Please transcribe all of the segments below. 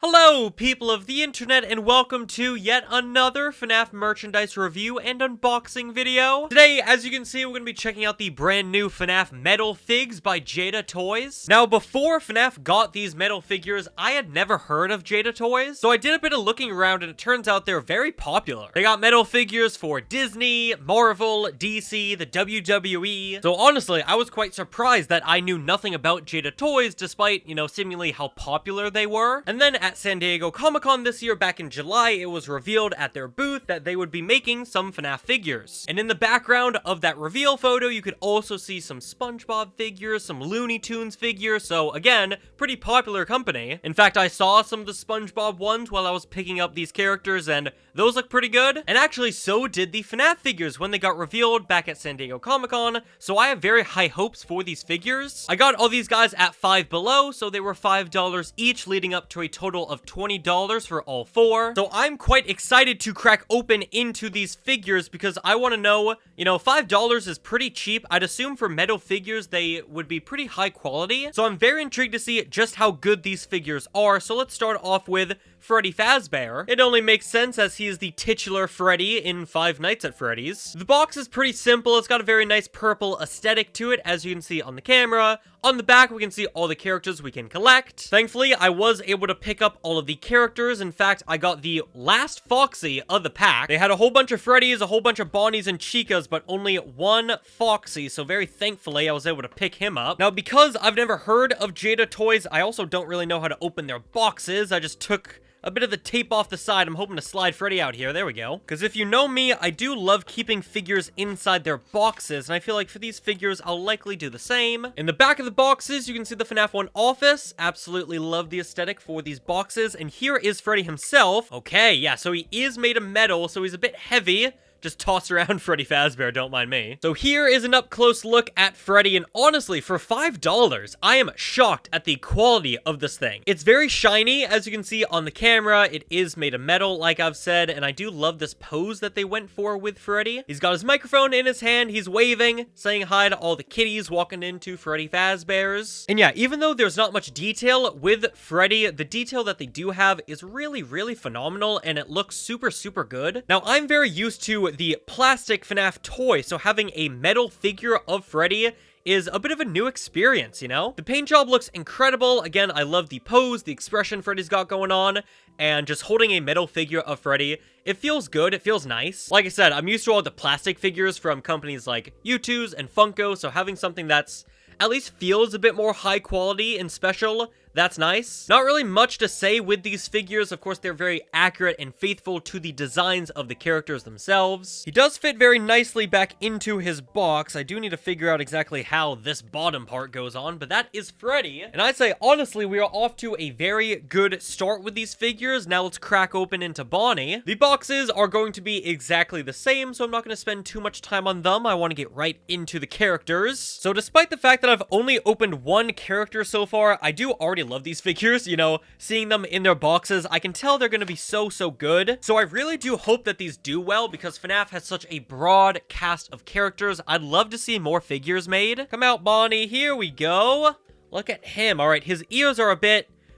Hello, people of the internet, and welcome to yet another FNaF merchandise review and unboxing video. Today, as you can see, we're going to be checking out the brand new FNaF Metalfigs by Jada Toys. Now, before FNaF got these metal figures, I had never heard of Jada Toys, so I did a bit of looking around, and it turns out they're very popular. They got metal figures for Disney, Marvel, DC, the WWE. So honestly, I was quite surprised that I knew nothing about Jada Toys, despite, seemingly how popular they were. And then at San Diego Comic-Con this year back in July, it was revealed at their booth that they would be making some FNaF figures. And in the background of that reveal photo, you could also see some SpongeBob figures, some Looney Tunes figures, so again, pretty popular company. In fact, I saw some of the SpongeBob ones while I was picking up these characters, and those look pretty good. And actually, so did the FNaF figures when they got revealed back at San Diego Comic-Con, so I have very high hopes for these figures. I got all these guys at Five Below, so they were $5 each, leading up to a total of $20 for all four. So I'm quite excited to crack open into these figures because I want to know, $5 is pretty cheap. I'd assume for metal figures, they would be pretty high quality. So I'm very intrigued to see just how good these figures are. So let's start off with Freddy Fazbear. It only makes sense as he is the titular Freddy in Five Nights at Freddy's. The box is pretty simple. It's got a very nice purple aesthetic to it, as you can see on the camera. On the back, we can see all the characters we can collect. Thankfully, I was able to pick up all of the characters. In fact, I got the last Foxy of the pack. They had a whole bunch of Freddys, a whole bunch of Bonnies and Chicas, but only one Foxy, so very thankfully, I was able to pick him up. Now, because I've never heard of Jada Toys, I also don't really know how to open their boxes. I just took a bit of the tape off the side. I'm hoping to slide Freddy out here. There we go. Because if you know me, I do love keeping figures inside their boxes, and I feel like for these figures, I'll likely do the same. In the back of the boxes, you can see the FNaF 1 office. Absolutely love the aesthetic for these boxes. And here is Freddy himself. Okay, yeah, so he is made of metal, so he's a bit heavy. Just toss around Freddy Fazbear, don't mind me. So here is an up-close look at Freddy, and honestly, for $5, I am shocked at the quality of this thing. It's very shiny, as you can see on the camera. It is made of metal, like I've said, and I do love this pose that they went for with Freddy. He's got his microphone in his hand, he's waving, saying hi to all the kitties walking into Freddy Fazbear's. And yeah, even though there's not much detail with Freddy, the detail that they do have is really, really phenomenal, and it looks super, super good. Now, I'm very used to the plastic FNaF toy, so having a metal figure of Freddy is a bit of a new experience, The paint job looks incredible. Again, I love the pose, the expression Freddy's got going on, and just holding a metal figure of Freddy, it feels good, it feels nice. Like I said, I'm used to all the plastic figures from companies like U2's and Funko, so having something that's at least feels a bit more high quality and special, that's nice. Not really much to say with these figures. Of course, they're very accurate and faithful to the designs of the characters themselves. He does fit very nicely back into his box. I do need to figure out exactly how this bottom part goes on, but that is Freddy. And I'd say, honestly, we are off to a very good start with these figures. Now let's crack open into Bonnie. The boxes are going to be exactly the same, so I'm not going to spend too much time on them. I want to get right into the characters. So despite the fact that I've only opened one character so far, I do already love these figures, seeing them in their boxes. I can tell they're going to be so good. So I really do hope that these do well because FNaF has such a broad cast of characters. I'd love to see more figures made. Come out, Bonnie. Here we go. Look at him. All right, his ears are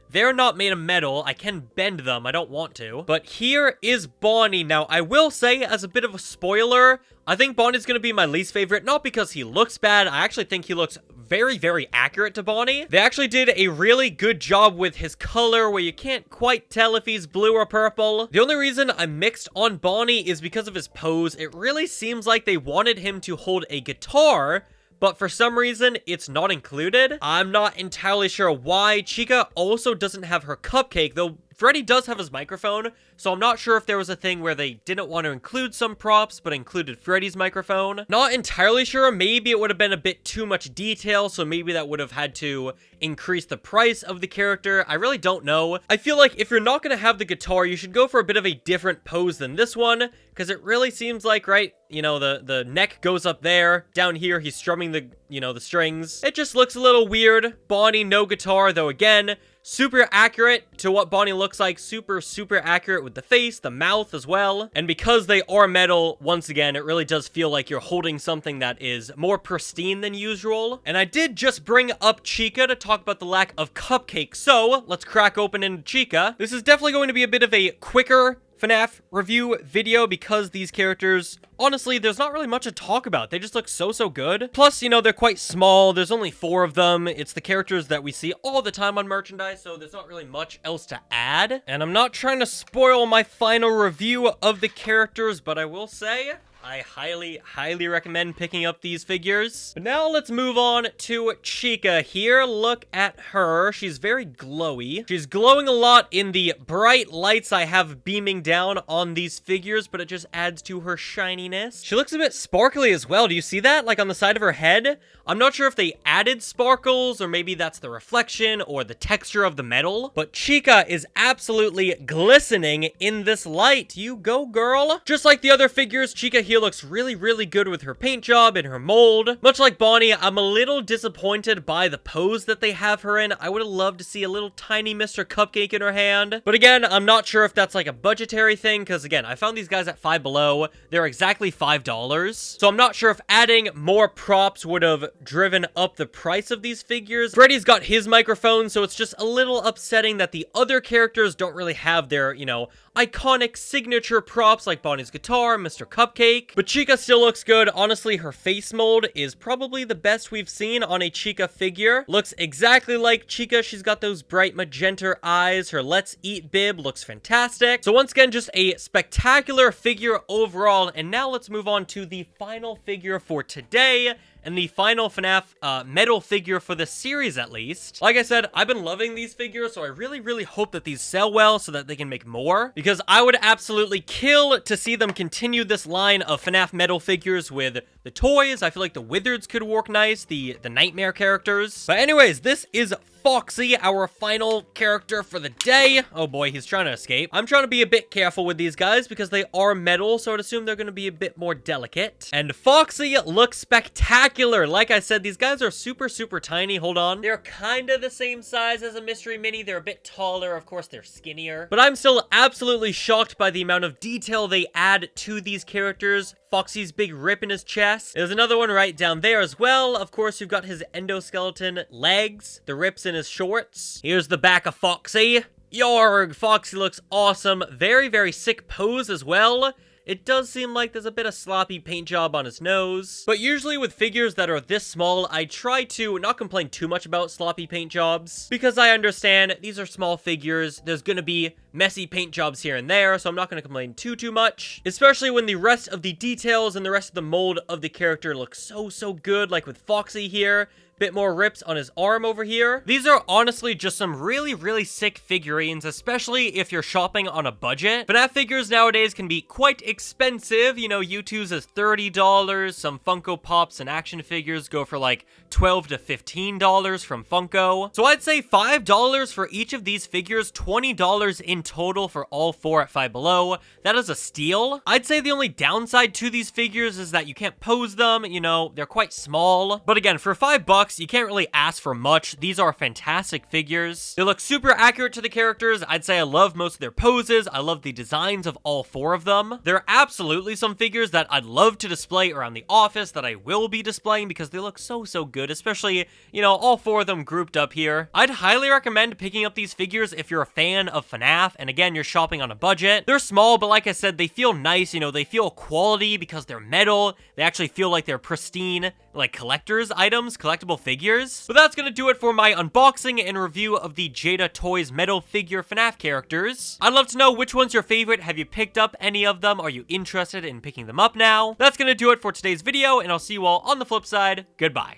they're not made of metal. I can bend them. I don't want to. But here is Bonnie. Now, I will say, as a bit of a spoiler, I think Bonnie's going to be my least favorite. Not because he looks bad. I actually think he looks very, very accurate to Bonnie. They actually did a really good job with his color where you can't quite tell if he's blue or purple. The only reason I'm mixed on Bonnie is because of his pose. It really seems like they wanted him to hold a guitar, but for some reason, it's not included. I'm not entirely sure why. Chica also doesn't have her cupcake, though Freddy does have his microphone, so I'm not sure if there was a thing where they didn't want to include some props, but included Freddy's microphone. Not entirely sure. Maybe it would have been a bit too much detail, so maybe that would have had to increase the price of the character. I really don't know. I feel like if you're not going to have the guitar, you should go for a bit of a different pose than this one, because it really seems like, right, the neck goes up there. Down here, he's strumming the strings. It just looks a little weird. Bonnie, no guitar, though again, super accurate to what Bonnie looks like. Super accurate with the face, the mouth as well. And because they are metal, once again, it really does feel like you're holding something that is more pristine than usual. And I did just bring up Chica to talk about the lack of cupcakes. So let's crack open into Chica. This is definitely going to be a bit of a quicker FNaF review video because these characters, honestly, there's not really much to talk about. They just look so good. Plus, you know, they're quite small. There's only 4 of them. It's the characters that we see all the time on merchandise, so there's not really much else to add. And I'm not trying to spoil my final review of the characters, but I will say I highly recommend picking up these figures. But now let's move on to Chica here. Look at her. She's very glowy. She's glowing a lot in the bright lights I have beaming down on these figures, but it just adds to her shininess. She looks a bit sparkly as well. Do you see that? Like on the side of her head? I'm not sure if they added sparkles or maybe that's the reflection or the texture of the metal, but Chica is absolutely glistening in this light. You go, girl. Just like the other figures, Chica here looks really good with her paint job and her mold. Much like Bonnie, I'm a little disappointed by the pose that they have her in. I would have loved to see a little tiny Mr. Cupcake in her hand. But again, I'm not sure if that's like a budgetary thing, because again, I found these guys at Five Below. They're exactly $5. So I'm not sure if adding more props would have driven up the price of these figures. Freddy's got his microphone, so it's just a little upsetting that the other characters don't really have their, you know, iconic signature props like Bonnie's guitar, Mr. Cupcake. But Chica still looks good. Honestly, her face mold is probably the best we've seen on a Chica figure. Looks exactly like Chica. She's got those bright magenta eyes. Her Let's Eat bib looks fantastic. So once again, just a spectacular figure overall. And now let's move on to the final figure for today, and the final FNaF metal figure for the series, at least. Like I said, I've been loving these figures, so I really hope that these sell well so that they can make more, because I would absolutely kill to see them continue this line of FNaF metal figures with the toys. I feel like the Wizards could work nice, the Nightmare characters. But anyways, this is Foxy, our final character for the day. Oh boy, he's trying to escape. I'm trying to be a bit careful with these guys because they are metal, so I'd assume they're going to be a bit more delicate. And Foxy looks spectacular. Like I said, these guys are super tiny. Hold on. They're kind of the same size as a Mystery Mini. They're a bit taller. Of course, they're skinnier. But I'm still absolutely shocked by the amount of detail they add to these characters. Foxy's big rip in his chest. There's another one right down there as well. Of course, you've got his endoskeleton legs, the rips in his shorts. Here's the back of Foxy. Yorg! Foxy looks awesome. Very sick pose as well. It does seem like there's a bit of sloppy paint job on his nose. But usually with figures that are this small, I try to not complain too much about sloppy paint jobs, because I understand these are small figures. There's gonna be messy paint jobs here and there, so I'm not gonna complain too much. Especially when the rest of the details and the rest of the mold of the character looks so good, like with Foxy here. Bit more rips on his arm over here. These are honestly just some really sick figurines, especially if you're shopping on a budget. FNaF figures nowadays can be quite expensive. You know, U2's is $30. Some Funko Pops and action figures go for like $12 to $15 from Funko. So I'd say $5 for each of these figures, $20 in total for all 4 at Five Below. That is a steal. I'd say the only downside to these figures is that you can't pose them. You know, they're quite small. But again, for $5, you can't really ask for much. These are fantastic figures. They look super accurate to the characters. I'd say I love most of their poses. I love the designs of all 4 of them. There are absolutely some figures that I'd love to display around the office that I will be displaying because they look so good, especially, you know, all 4 of them grouped up here. I'd highly recommend picking up these figures if you're a fan of FNaF, and again, you're shopping on a budget. They're small, but like I said, they feel nice. You know, they feel quality because they're metal. They actually feel like they're pristine, like collector's items, collectible figures. But that's gonna do it for my unboxing and review of the Jada Toys metal figure FNaF characters. I'd love to know which one's your favorite. Have you picked up any of them? Are you interested in picking them up now? That's gonna do it for today's video, and I'll see you all on the flip side. Goodbye.